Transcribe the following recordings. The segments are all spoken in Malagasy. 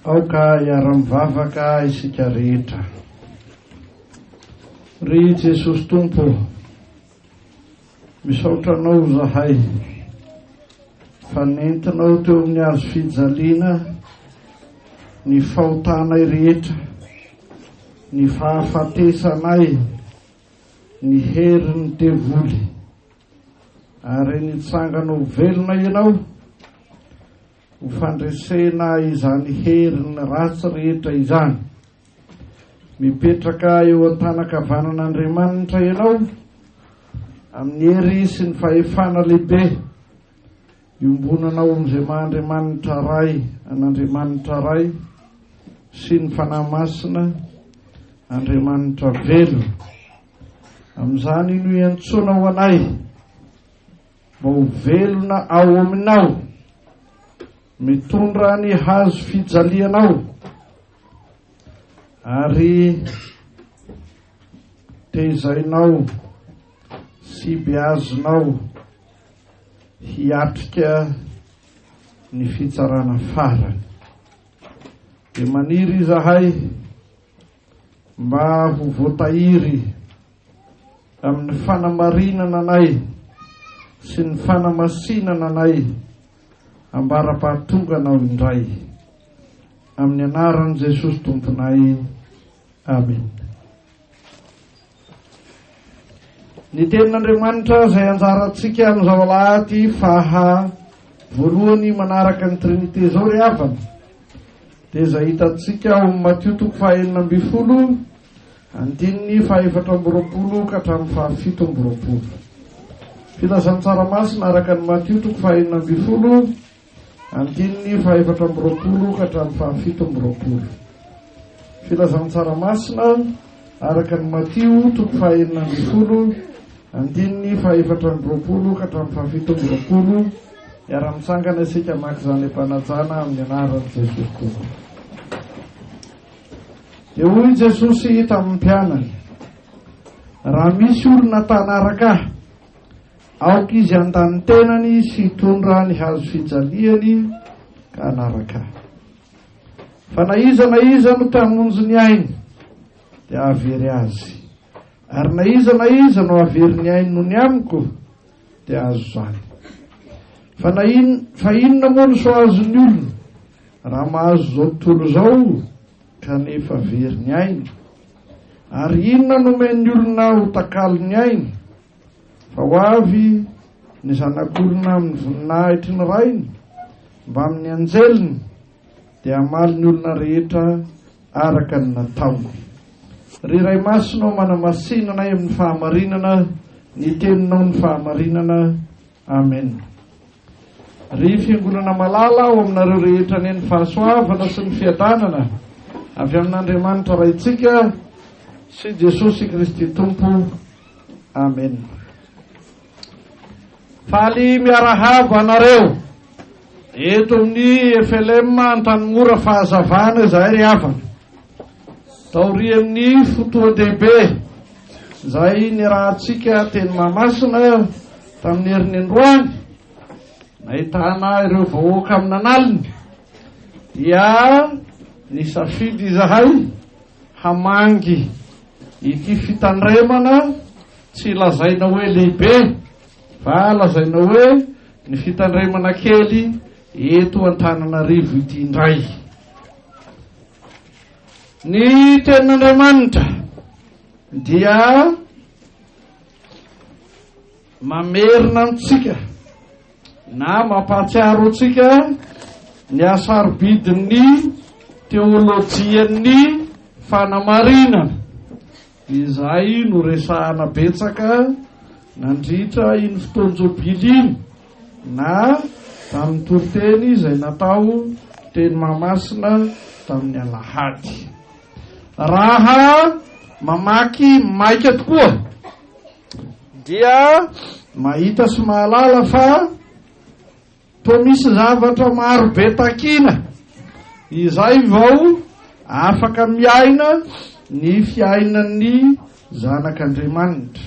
Aoka iara-mivavaka isika rehetra. Ry Jesosy Tompo, misaotranao zahay fa nentinao teo amin'ny hazo fijaliana ny fahotanay rehetra, ny fahafatesanay, ny herin'ny devoly, ary nitsanganao velona ianao ho fandresena izany herin'ny ratsy rehetra izany. Mipetraka eo an-tanakavanan'Andriamanitra ianao amin'ny hery sy ny fahefana lehibe, iombonanao amin'izay maha-Andriamanitra ray, an'Andriamanitra ray sy ny fanahy masina, Andriamanitra velona. Amin'izany no iantsoana ho anay mba ho velona ao aminao, mitondra ny hazo fijalianao, ary tezainao sy beazonao hiatrika ny fitsarana farany. Dia maniry izahay mba ho voatahiry amin'ny fanamarinana anay sy ny fanamasinana anay ambara-pahatonganao indray, amin'ny anaran'i Jesosy Tomponay. Amen. Ny tenin'Andriamanitra izay anjarantsika amin'izao alahady faha voalohany manaraka ny Trinité zao ry havana, dia izay hitantsika ao amin'ny Matio 4:12 andininy 4:20 ka hatramin'ny 7:20. Filazantsaramasina araka ny Matio 4:12 andininy 4:20 ka hatramin'ny 7:20. Filazantsaramasina araka ny Matio 4:12 andininy 4:20 ka hatramin'ny 7:20. Iara-misangana isika maka izany mpanajana amin'ny anaran'i Jesosy Kristy. Dia hoy Jesosy tamin'ny mpianany, raha misy olona tanaraka aoka izy an-tany tenany sy hitondra ny hazo fijaliany ka anaraka. Fa na iza no tamonjo ny ainy dia avery azy, ary na iza no avery ny ainy noho ny amiko dia azo zany. Fa inona moa no so azony olona raha mahazo zao tontolo zao kanefa avery ny ainy? Ary inona no men'ny olona ho takalo ny ainy? Fa ho avy ny zanak'olona amin'ny voninahitry ny rainy mba amin'ny anjeliny, dia amaly ny olona rehetra araka ny nataony. Ry Ray Masinao manamasinanay amin'ny fahamarinana, ny teninao ny fahamarinana. Amen. Ry fiangonana malala ao aminareo rehetra ny fahasoavana sy ny fiadanana avy amin'Andriamanitra raitsika sy Jesosy Kristy Tompo. Amen. Faly miarahaba anareo eto amin'ny FLM Antanimora fahazavana izay ry havana. Taory amin'ny fotoan-dehibe izay nirahantsika teny Mahamasina tamin'ny herin'ny androany, nahitana ireo vahoaka amin'ny analiny, dia nisafidy izahay hamangy ity fitandremana, tsy lazaina hoe lehibe fa lazaina hoe ny fitandremana kely eto Antananarivo ity indray. Ny tenin'Andriamanitra dia mamerina antsika na mampahatsiaro antsika ny asarobidin'ny teolojian'ny fanamarinana, izay no resahana betsaka nandritra iny fotoan-jobily iny na tamin'ny toriteny izay natao teny Mahamasina tamin'ny alahady. Raha mamaky maika tokoa dia mahita sy mahalala fa toa misy zavatra maro be takina, izay vao afaka miaina ny fiainan'ny zanak'Andriamanitra.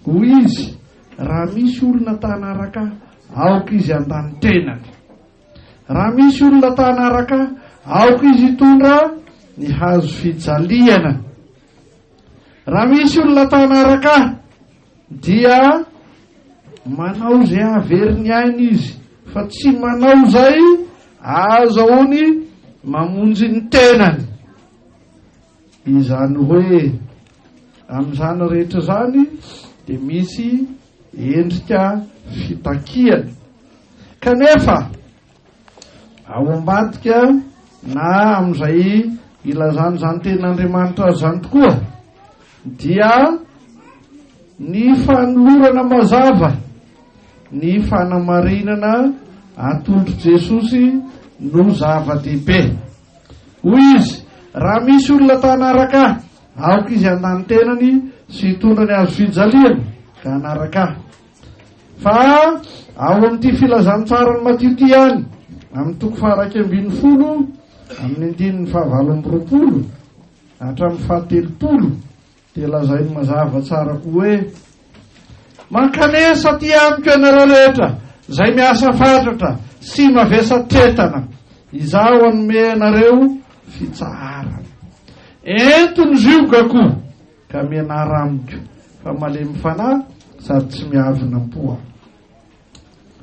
Hoy izy, raha misy olona tanaraka aoka izy an-tany tenany. Raha misy olona tanaraka aoka izy hitondra ny hazo fijaliana. Raha misy olona tanaraka dia manao zay averiny ainy izy, fa tsy manao zay azahoany mamonjy ny tenany. Izany hoe amin'izany rehetra zany dia misy endrika fitakiana. Kanefa ao ambadika na amin'izay ilazany zany ten'Andriamanitra zany tokoa dia ny fanolorana mazava, ny fanamarinana atolotro Jesosy no zava-dehibe. Hoy izy, raha misy olona tanaraka aoka izy handany tenany sy hitondra ny hazo fijaliana ka anaraka. Fa ao amin'ity filazantsara ny Matio ty ihany amin'ny toko 2:10 amin'ny 9:20 hatramin'ny 7:30 dia lazainy mazava tsara koa hoe mankanesa ty amiko ianareo rehetra zay miasa fatratra sy mavesa tetana, izaho anome anareo fitsarana. Entony ziogako ka mianara amiko fa malemy fanahy sady tsy miavina am-poa.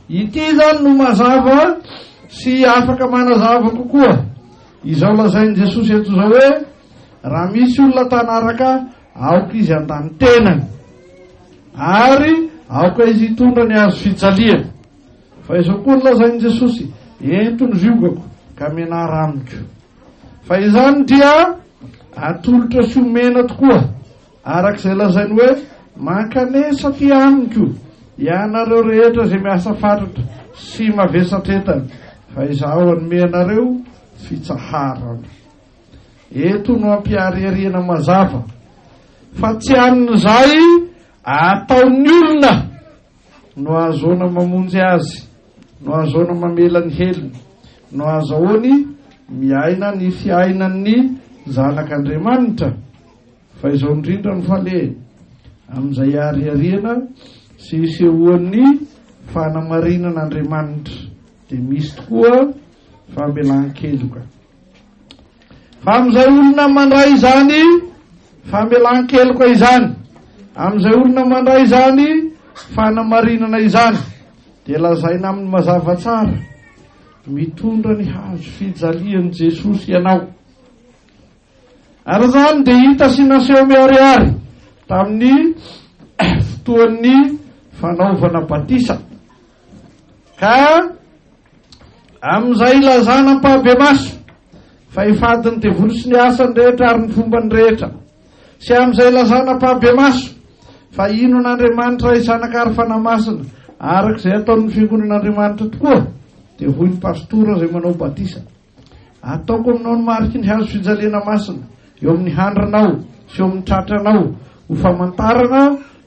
Ity zany no mazava sy afaka manazava kokoa. Izao lazainy Jesosy eto zao hoe raha misy olona tanaraka aoka izy handany tenany ary aoka izy hitondra ny hazo fijaliana. Fa izao koa ny lazainy Jesosy, entony ziogako ka mianara amiko. Fa izany dia atolotra sy omena tokoa arak'izay lazainy hoe mankanesa ty amiko ianareo rehetra zay miasa fatratra sy mavesatretana, fa izaho anome anareo fitsaharana. Eto no ampiariariana mazava fa tsy an'izay ataon'ny olona no ahazoana mamonjy azy, no ahazoana mamela ny heliny, no ahazoany miaina ny fiainan'ny zanak'Andriamanitra. Fa izao indrindra no falehany amin'izay ariariana sy isehoan'ny fanamarinan'Andriamanitra dia misy tokoa famelan-keloka. Fa amin'izay olona mandray izany famelan-keloka izany, amin'izay olona mandray izany fanamarinana izany, dia lazaina amin'ny mazava tsara mitondra ny hazo fijalian'i Jesosy ianao. Ary zany dia hita sy naseho miariary tamin'ny fotoan'ny fanaovana batisa. Ka amin'izay lazana mpahabe-maso fa hifadiny devoly sy ny asany rehetra ary ny fombany rehetra, sy amin'izay lazana mpahabe-maso fa ino n'Andriamanitra isanakary fanamasina arak'izay ataon'ny fiangonan'Andriamanitra tokoa, dia hoy ny pastora zay manao batisa, ataoko aminao ny mariky ny hazo fijaliana masina eo amin'ny handranao sy eo amin'ny tratranao ho famantarana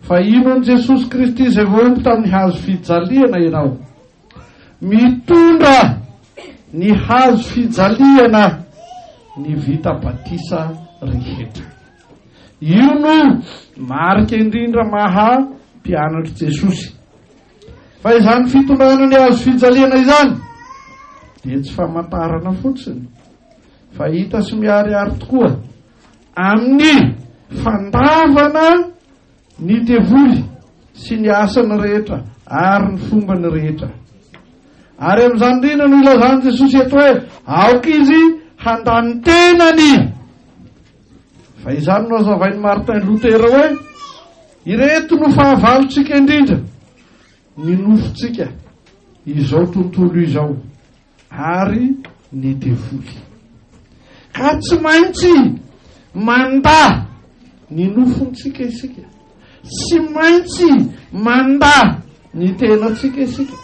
fa ino an' Jesosy Kristy zay voaomby tamin'ny hazo fijaliana ianao. Mitondra ny hazo fijaliana ny vita batisa rehetra. Io no marika indrindra maha mpianatry Jesosy. Fa izany fitondrana ny hazo fijaliana izany dia tsy famantarana fotsiny fa hita sy miariary tokoa amin'ny fandavana ny devoly sy ny asany rehetra ary ny fombany rehetra. Ary amin'izany rina no ilazany Jesosy eto hoe aoka izy handany tenany. Fa izany no azavainy Martin Luther hoe ireto no fahavalontsika indrindra ny nofontsika izao tontolo izao ary ny devoly, ka tsy maintsy manda ny nofontsika isika, tsy maintsy manda ny tenatsika isika,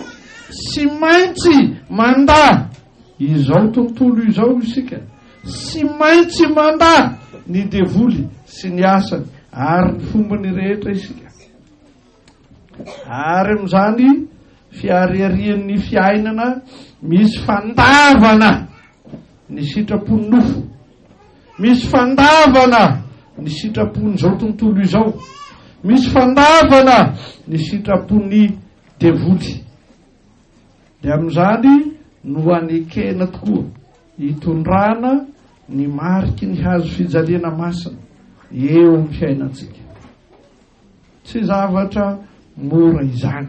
tsy maintsy manda izao tontolo izao isika, tsy maintsy manda ny devoly sy ny asany ary ny fombany rehetra isika. Ary amin'izany fiariarian'ny fiainana misy fandavana ny sitrapony nofo, misy fandavana ny sitrapony izao tontolo izao, misy fandavana ny sitrapony devoly. Dia amin'izany no anekena tokoa hitondrana ny mariky ny hazo fijaliana masina eo amin'ny fiainantsika. Tsy zavatra mora izany.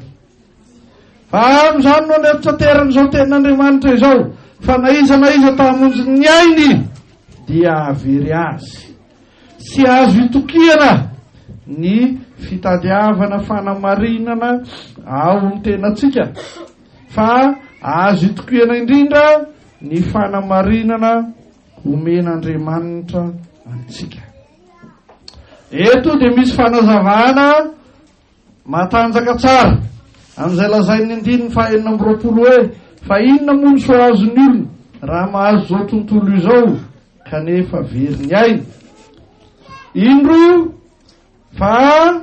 Fa amin'izany no anevitra teran'izao tenin'Andriamanitra izao, fa na iza tamonjy ny ainy dia avery azy. Tsy azo itokiana ny fitadiavana fanamarinana ao amin'ny tenatsika, fa azo itokiana indrindra ny fanamarinana omen'Andriamanitra antsika. Eto dia misy fanazavana matanjaka tsara amin'izay lazainy 4:20 hoe fa inona moa ny soa azony olona raha mahazo zao tontolo izao kanefa very ny ainy. Indro fa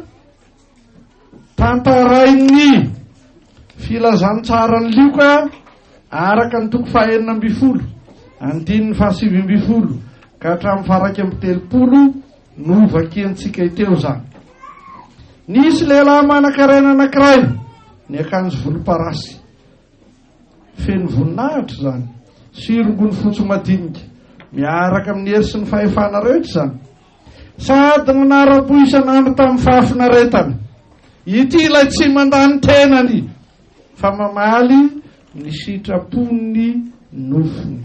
tantarainy filazantsara ny lioka araka ny 4:20 andininy 7:20 ka hatramin'ny faraky amby 30 no vakiantsika iteo zany. Nisy lehilahy manan-karena anankiray ny akanjo volomparasy feno voninahitra zany, sirongony fotsy madinika miaraka amin'ny hery sy ny fahefana rehetra zany, sady nanara-po isan'andro tamin'ny fahafinaretana. Ity ilay tsy mandany tenany fa mamaly ny sitrapony nofony.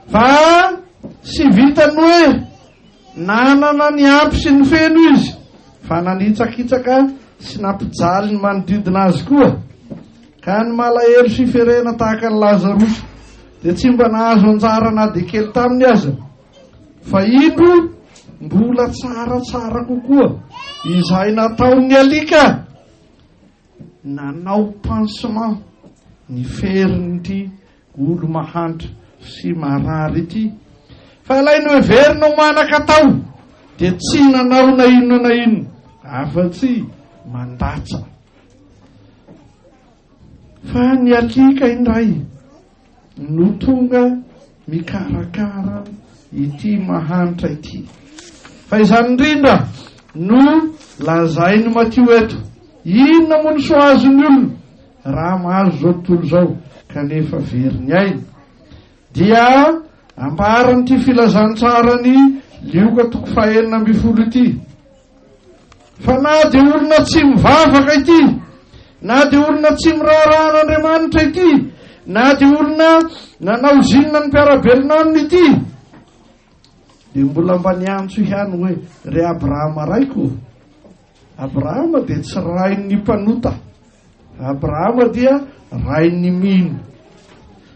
Fa sy vitany hoe nanana ny ampy sy ny feno izy, fa nanitsakitsaka sy nampijaly ny manodidina azy koa, ka ny malahelo sy ferena tahaka ny Lazarosy dia tsy mba nahazo anjara na dia kely taminy aza. Fa indro mbola tsaratsara kokoa izay nataony alika, nanao pansement ny ferin'ity olo mahantra sy marary ity. Fa ilay ny hoe verinao manan-katao dia tsy nanao na inona afa-tsy mandatsa. Fa ny alika indray no tonga mikarakara ity mahantra ity. Fa izany indrindra no lazainy Matio eto, inona moa ny soa azony olona raha mahazo zao tontolo zao kanefa very ny ainy. Dia ambaran'ity filazantsarany lioka 4:20 ity. Fa na dia olona tsy mivavaka ity, na dia olona tsy miraharahan'Andriamanitra ity, na dia olona nanao zinona ny mpiarabelona aminy ity, dia mbola mba niantso ihany hoe re Abrahama raiko. Abrahama dia tsy rain'ny mpanota, Abrahama dia rain'ny mino.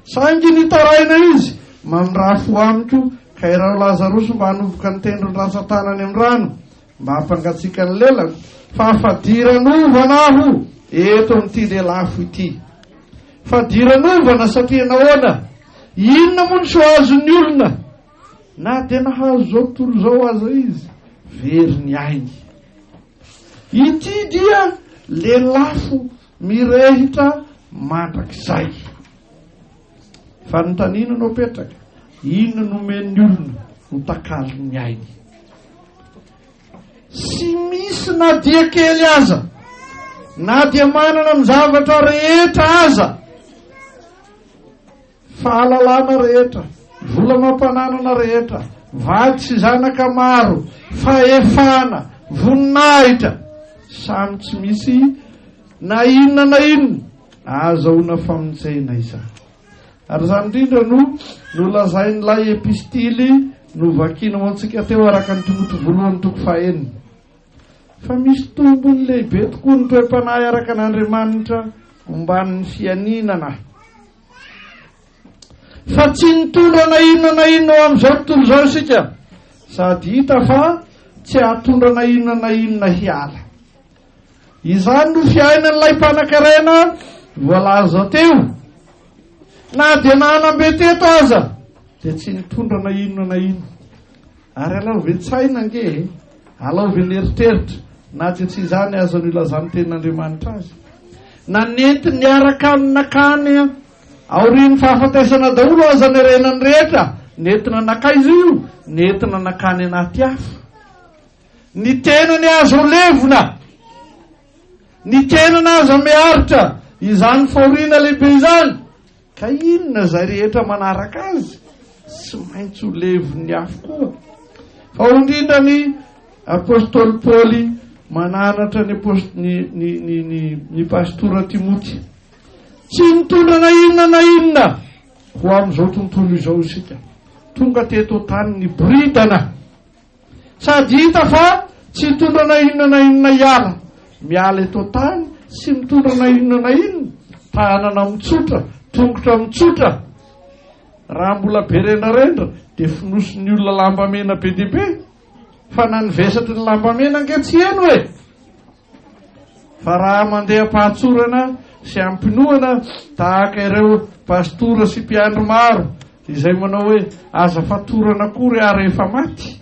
Saingy nitaraina izy mamindrafo amiko ka irao Lazarosy mba hanomboka ny tendrony ratsan-tanany amin'ny rano mba hampangatsiaka ny lelany, fa fadiran'ovana aho eto amin'ity lelafo ity. Fadiran'ovana satria nahoana? Inona moa ny soa azon'ny olona na dia nahazo zao tontolo zao aza izy very ny ainy. Ity dia lelafo mirehitra mandrakizay. Fa notanina no petraka, inona nomen'ny olona ho takalin'ny ainy. Sy misy na dia kely aza, na dia manana ny zavatra rehetra aza, fahalalana rehetra, vola mampananana rehetra, vady sy zanaka maro, fahefana, voninahitra, samy tsy misy na inona azahoana famonjena izany. Ary zany indrindra no lazain'ilay epistily no vakiana ho antsika teo araka ny Timoty 1:9. Fa misy tombony lehibe tokoa ny toe-panahy araka an'Andriamanitra omban'ny fianinana. Fa tsy nitondra na inona ao amin'izao tontolo izao isika, sady hita fa tsy hatondra na inona hiala. Izany no fiainan'ilay mpanan-karena voalaza teo. Na dia nanambe teto aza dia tsy nitondra na inona. Ary alao ve tsaina nge, alao ve neritreritra, na dia tsy izany aza no ilazany tenin'Andriamanitra azy. Na nety niaraka amin'nakany aorian'ny fahafatesana daholo aza ny renany rehetra, nentina nakaiza io, nentina nakany anaty hafa. Ny tenany aza ho levona, ny tenany aza miaritra, izany faoriana lehibe izany, ka inona zay rehetra manaraka azy tsy maintsy ho levony avokoa. Fa indrindra ny apôstôly Paoly mananatra ny pastora Timoty, tsy mitondra na inona ho amin'izao tontolo izao isika, tonga teto tany ny boridana, sady hita fa tsy mitondra na inona iala, miala eto tany sy mitondra na inona, tanana mitsotra, tongotra mitsotra. Raha mbola berenarendra dia finosiny olona lambamena be dia be, fa nanivesatry ny lambamena ange tsy eno e. Fa raha mandeha pahatsorana sy ampinoana tahaka ireo pastora sy mpiandro maro izay manao hoe aza fatorana kory ary efa maty,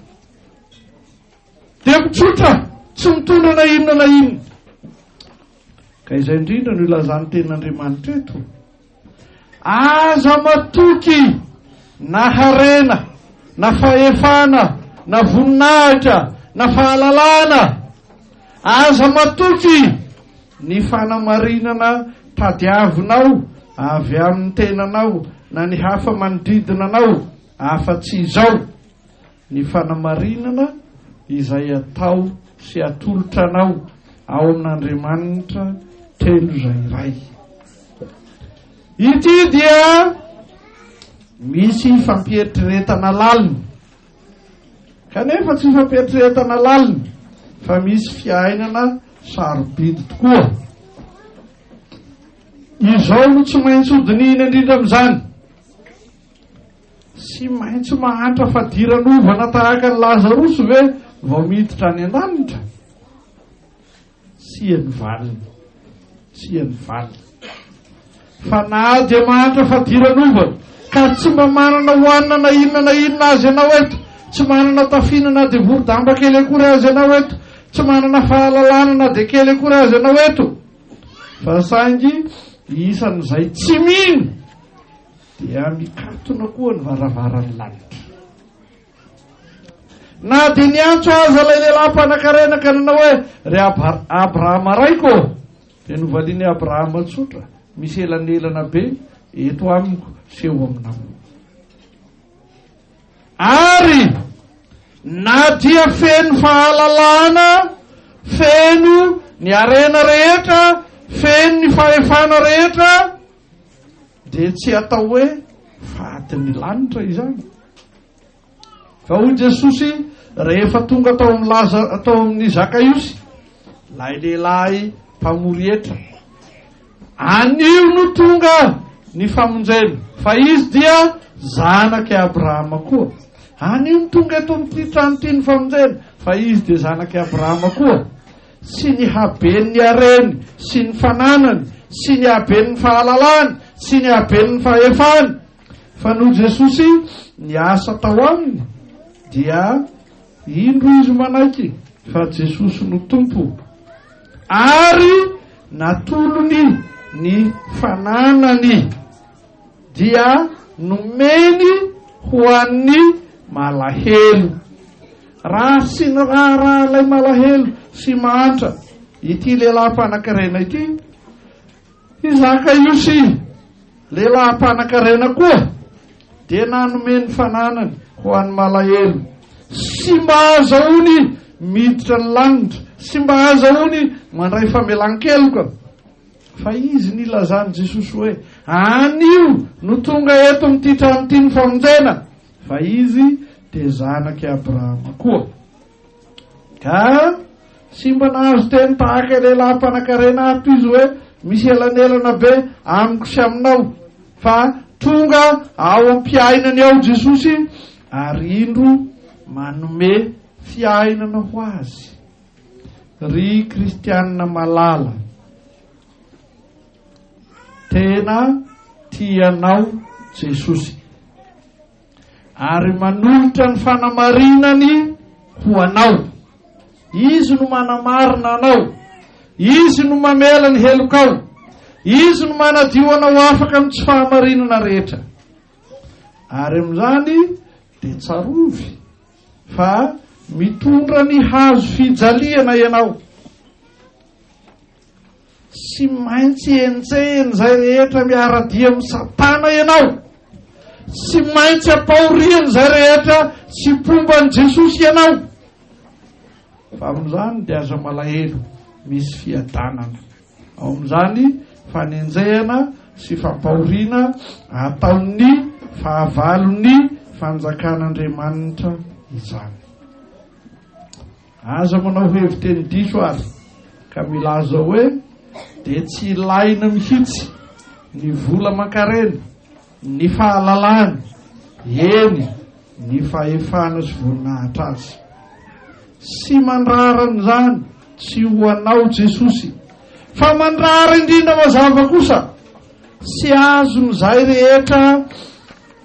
dia mitsotra, tsy mitondra na inona. Ka izay indrindra no ilazany ten'Andriamanitra eto, aza matoky na harena, na fahefana, na voninahitra, na fahalalana, aza matoky ny fanamarinana tadiavinao avy amin'ny tenanao na ny hafa manodidina anao, afa-tsy izao ny fanamarinana izay atao sy atolotra anao ao amin'Andriamanitra telo izay iray. Ity dia misy fampietretana lalina, kanefa tsy fampietretana lalina fa misy fiainana sarobidy tokoa. Izao no tsy maintsy hodinina indrindra amin'izany, tsy maintsy mahantra fadiran'ovana tahaka ny Lazarosy ve vao miditra any an-danitra. Siany valiny fa na dia mahantra fadiran'ovana ka tsy mba manana hoanina na inona azy ianao eto, tsy manana tafinana dia voro-damba kely akory azy ianao eto, tsy manana fahalalana na dia kely akory azy ianao eto, fa saingy isan'izay tsy mino dia mikatona koa ny varavaran'ny lanitra. Na dia niantso aza ilay lehilahy mpanan-karena ka nanao hoe ry Abrahama raiko, dia novaliany Abrahama tsotra, misy elanelana be eto amiko seho aminao. Ary na dia feno fahalalana, feno ny arena rehetra, feno ny fahefana rehetra, dia tsy atao hoe fatin'ny lanitra izany. Fa hoy Jesosy rehefa tonga tao amin'ny Zakaiosy, lay lehilahy mpamory etra, anio no tonga ny famonjena, fa izy dia zanaky Abrahama koa. Anio no tonga eto amin'ity trano ity ny famonjena, fa izy dia zanaky Abrahama koa. Sy ny haben'ny areny, sy ny fananany, sy ny haben'ny fahalalany, sy ny haben'ny fahefany. Fa noho Jesosy ny asa tao aminy dia indro izy manaiky fa Jesosy no tompo, ary natolony ny fananany dia nomeny ho an'ny malahelo. Raha sy ny raha ilay malahelo sy mahantra ity lehilahy mpanan-karena ity, i Zakaiosy lehilahy mpanan-karena koa dia nanomeny fananany ho an'ny malahelo, sy mba azahoany miditra ny lanitra, sy mba azahoany mandray famelan-keloka. Fa izy nilazany Jesosy hoe anio no tonga eto amin'ity trano ity ny famonjena, fa izy dia zanaky Abrahama koa. Ka sy mba nahazo teny tahaka lehilahy mpanan-karena ato izy hoe misy elanelana be amiko sy aminao, fa tonga ao am-piainany ao Jesosy ary indro manome fiainana ho azy. Ry kristianina malala, tena tianao Jesosy ary manolotra ny fanamarinany ho anao. Izy no manamarina anao, izy no mamela ny helokao, izy no manadio anao afaka amin'ny tsy fahamarinana rehetra. Ary amin'izany dia tsarovy fa mitondra ny hazo fijaliana ianao. sy maintsy enjehny zay rehetra miaradia amin'ny Satana ianao, sy maintsy ampahoriany zay rehetra sy pomban' Jesosy ianao. Fa amin'izany dia aza malahelo misy fiadanana ao amin'izany fanenjehana sy fampahoriana ataon'ny fahavalon'ny fanjakan'Andriamanitra izany. Aza manao heviteny diso ary ka milaza hoe dia tsy ilaina mihitsy ny vola aman-karena, ny fahalalana, eny ny fahefana sy voninahitra azy. Sy mandraran'izany tsy ho anao Jesosy, fa mandrara indrindra mazava kosa sy azon'izay rehetra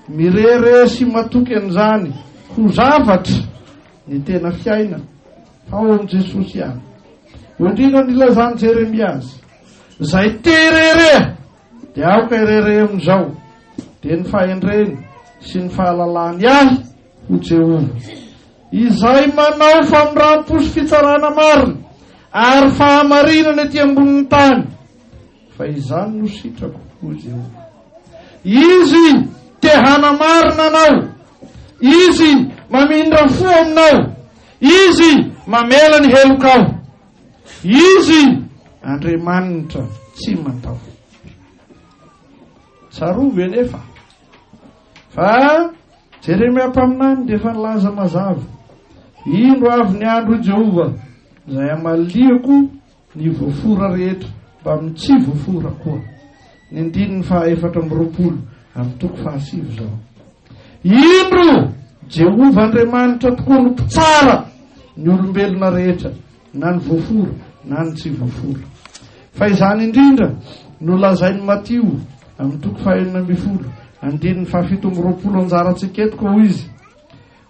mirere sy matoky an'izany ho zavatra ny tena fiaina fa ao amin'i Jesosy ihany. Ho indrindra nilazany Jeremiasy, zay tererea dia aoka irere amin'izao dia ny fahendreny sy ny fahalalany ahy ho Jehova, izay manao famindrampos fitsarana marina ary fahamarinana ety ambonin'ny tany, fa izany no sitrako ho Jehova. Izy te hanamarina anao, izy mamindra fo aminao, izy mamela ny helokao, izy Andriamanitra tsy mantao. Tsarovy anefa fa Jeremia mpaminany dia efa nilaza mazava, indro avy ny andro Jehova izay amaliako ny voafora rehetra mba amin'ny tsy voafora koa. Ny andininy 420 amin'ny toko 7 zao. Indro Jehova Andriamanitra tokoa no mpitsara ny olombelona rehetra, na ny voafora na ny tsy voafora. Fa izany indrindra no lazainy Matio amin'ny toko 4:12 andininy 720 anjarantsika eto ho izy: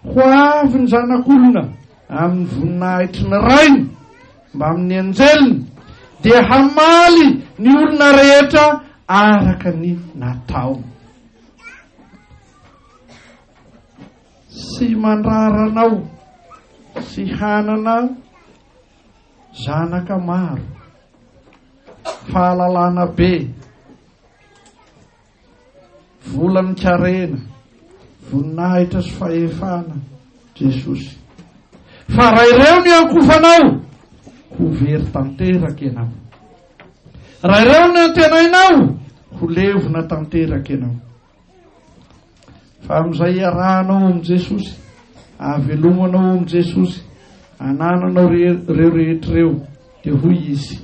ho avy ny zanak'olona amin'ny voninahitry ny rainy mba amin'ny anjeliny, dia hamaly ny olona rehetra araka ny nataony. Sy mandraranao sy hanana zanaka maro, fahalalana be, volany karena, voninahitra sy fahefana Jesosy. Fa raha ireo ny ankofanao, ho very tanteraka ianao. Raha ireo ny antenainao, ho levona tanteraka ianao. Fa amin'izay iarahanao amin'i Jesosy, ahavelomanao amin'i Jesosy, anananao reo rehetrareo, dia hoy izy: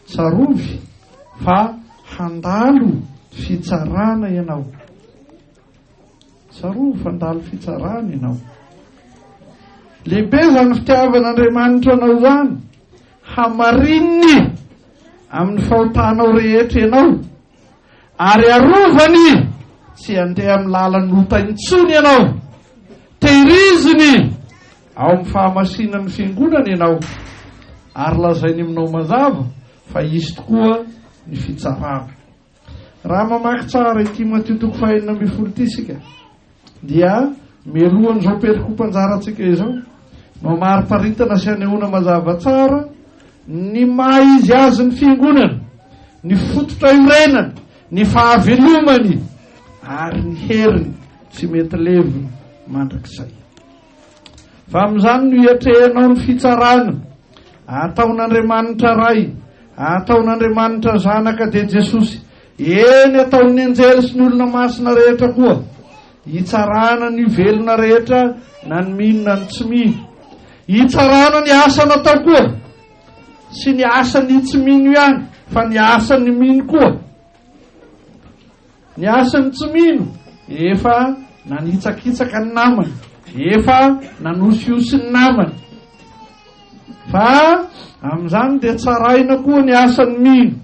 tsarovy fa handalo fitsarana ianao. Tsarovy fa handalo fitsarana ianao. Lehibe zany fitiavan'Andriamanitra anao zany, hamarininy amin'ny fahotanao rehetra ianao, ary arovany tsy handeha amin'ny lalan'ny lotaintsony ianao, tehiriziny ao amin'ny fahamasinan'ny fiangonana ianao, ary lazainy aminao mazava fa izy tokoa ny fitsarana. Raha mamaky tsara ity Matio toko 4:12 ity sika, dia mialohan'izao perikopa-anjarantsika izao no mariparitana sy anehoana mazava tsara ny maha izy azy ny fiangonana, ny fototra irenany, ny fahavelomany, ary ny heriny tsy mety leviny mandrakizay. Fa amin'izany no hiatrehanao ny fitsarana ataon'Andriamanitra ray, ataon'Andriamanitra zanaka dia Jesosy, eny ataon'ny anjely sy ny olona masina rehetra koa, hitsarana ny velona rehetra na ny mino na ny tsy mino, hitsarana ny asa natao koa sy ny asa ny tsy mino ihany, fa ny asa ny mino koa. Ny asa ny tsy mino efa nanitsakitsaka ny namany, efa nanosiosy ny namany, fa amin'izany dia tsaraina koa ny asa ny mino.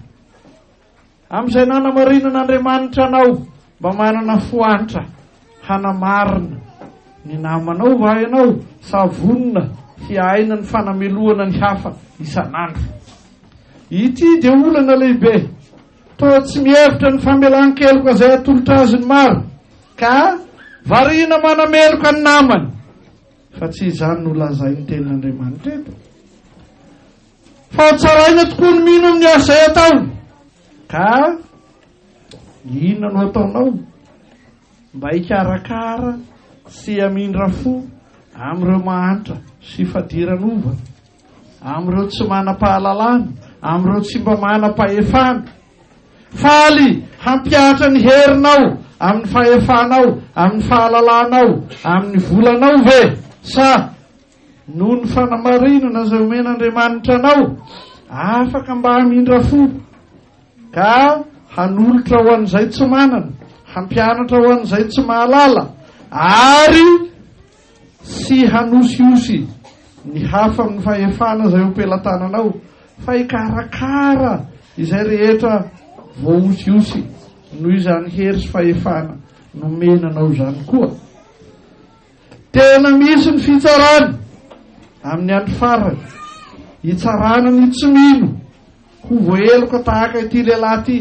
Amin'izay nanamarinan'Andriamanitra anao mba manana foantra hanamarina ny namanao va ianao, savonina hiaina ny fanameloana ny hafa isan'andro. Ity dia olana lehibe, toa tsy mihevitra ny famelan-keloka izay atolotra azy ny maro, ka variana manameloka ny namany, fa tsy izany no lazay ny tenin'Andriamanitra eto. fa tsaraina tokoa ny mino amin'ny asay ataony. Ka inona no ataonao mba hikarakara sy hamindra fo amin'ireo mahantra sy fadiran'ova, amin'ireo tsy manam-pahalalana, amin'ireo tsy mba manam-pahefana? Faly hampiatra ny herinao amin'ny fahefanao, amin'ny fahalalanao, amin'ny volanao ve? Sa noho ny fanamarinana izay omen'Andriamanitra anao afaka mba hamindra fo ka hanolotra ho an'izay tsy manana, hampianatra ho an'izay tsy mahalala, ary sy hanosiosy ny hafa amin'ny fahefana izay ompelatananao, fa hikarakara izay rehetra voaosiosy noho izany hery sy fahefana nomenanao izany koa. Tena misy ny fitsarana amin'ny andro farany, hitsarana ny tsy mino ho voaheloka tahaka ity lehilahy ity,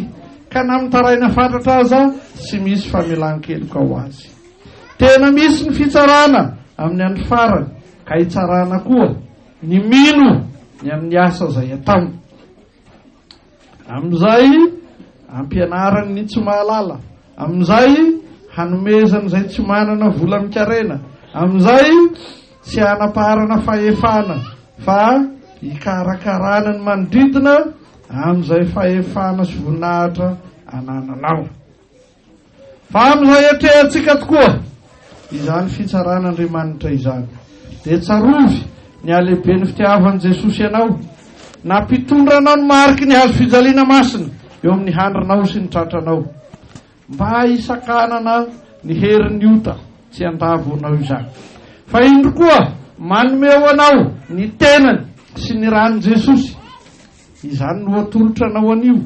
ka namitaraina fantatra aza tsy misy famelan-keloka ho azy. Tena misy ny fitsarana amin'ny andro farany, ka hitsarana koa ny mino ny amin'ny asa izay atao. Amin'izay ampianarany ny tsy mahalala, amin'izay hanomezany izay tsy manana vola mikarena, amin'izay tsy hanaparana fahefana, fa hikarakarana ny manodidina amin'izay fahefana sy voninahitra anananao. Fa amin'izay atrehantsika tokoa izany fitsaran'Andriamanitra izany, dia tsarovy ny alehibe ny fitiavan'i Jesosy ianao, nampitondranao ny mariky ny hazo fijaliana masina eo amin'ny handrinao sy ny tratranao, mba hisakanana ny herin'ny ota tsy andavonao izany. Fa indro koa manome ho anao ny tenany sy ny rahan'i Jesosy, izany no atolotra anao anio,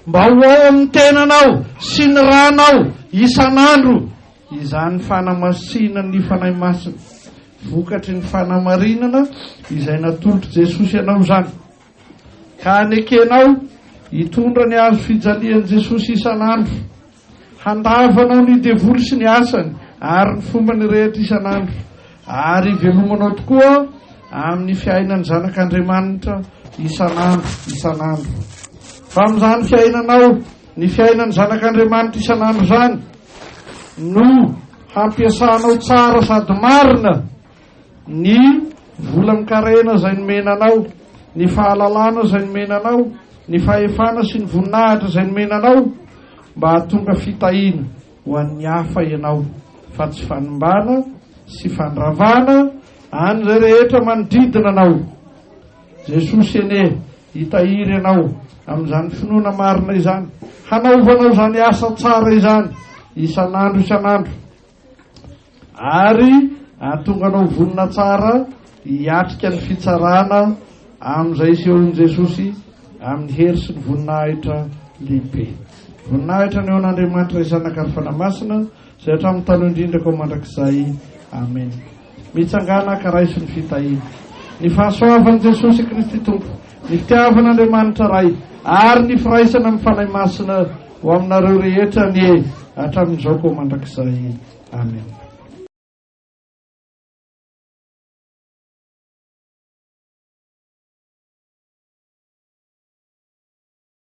mba ho ao amin'ny tenanao sy ny rahanao isan'andro, izany fanamasinana ny fanahy masina, vokatry ny fanamarinana izay natolotra Jesosy ianao izany. Ka anekenao hitondra ny hazo fijalian'i Jesosy isan'andro, handavanao ny devoly sy ny asany ary ny fomba ny rehetra isan'andro, ary velomanao tokoa amin'ny fiainan'ny zanak'Andriamanitra isan'andro. Fa amin'izany fiainanao, ny fiainan'ny zanak'Andriamanitra isan'andro izany, no hampiasanao tsara sady marina ny vola mikarena izay nomenanao, ny fahalalana izay nomenanao, ny fahefana sy ny voninahitra izay nomenanao, mba hahatonga fitahiana ho an'ny hafa ianao, fa tsy fanimbana sy fandravana an'izay rehetra manodidina anao. Jesosy ene hitahiry ianao amin'izany finoana marina izany, hanaovanao izany asa tsara izany isan'andro, ary hahatonga anao vonina tsara hiatrika ny fitsarana amin'izay sehon'i Jesosy amin'ny hery sy ny voninahitra lehibe. Voninahitra ny eo an'Andriamanitra isanakary fanamasina izay hatramin'ny taloha indrindraka ao mandrakizay. Amen. Mitsangana karaiso ny fitahiana, ny fahasoavan'i Jesosy Kristy Tompo, ny fitiavan'Andriamanitra ray, ary ny firaisana amin'ny fanahy masina ho aminareo rehetra ny hatramin'izao koa mandrakizay. Amen.